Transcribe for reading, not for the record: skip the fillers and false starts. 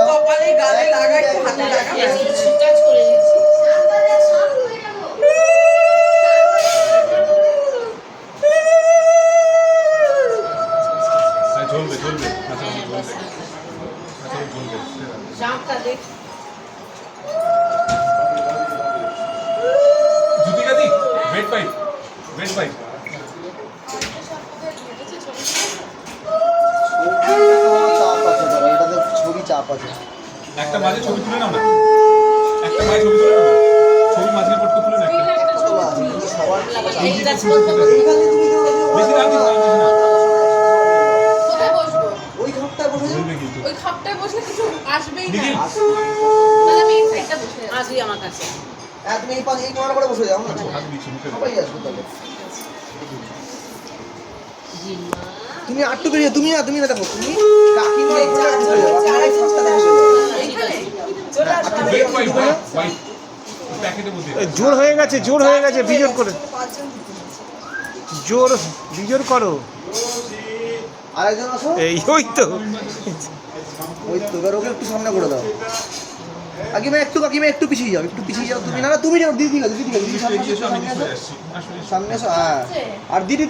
কপালে গালে লাগাই হাতে লাগাই কাজ করে দিচ্ছি। ঝলবে ঝলবে আচ্ছা ঝলবে আচ্ছা ঝলবে জামটা দেখ Jutika the bed pipe bed pipe ছবি চাপ আছে একটা মাঝে ছবি তুলে নাও না একটা মাঝে ছবি তুলে নাও না ছবি মাঝে পড়তে তুলে না সবার বেশি রাখি না কোথায় বসবো? ওই ঘরটা বসে ঝলবে কিন্তু ওই খাপটায় বসলে কিছু আসবেই না। দেখি। তাহলে আমি এই সাইডটা বসে আসবি আমার কাছে। তুমি এই পাশে এই কোণার করে বসে যাও না হাত দিচ্ছি মুখে সবাই আসবে তাহলে তুমি আটটু বেরিয়ে তুমি না দেখো তুমি কাকিমা এই চার বসে যাও চারাই ফাঁসটাতে বসে যাও এইখানে বেড পাইপ পাইপ প্যাকেটে বসে জোর হয়ে গেছে বিজোর করে জোর বিজোর করো আরেকজন আসো এই ওই তো এবার ওকে একটু সামনে করে দাও কাকিমা একটু পিছিয়ে যাও তুমি না তুমি যাও দিদি ঠিক আছে দিদি সামনে এগিয়ে এসো আমি নিচে আসছি আসলে সামনে এসো হ্যাঁ আর দিদি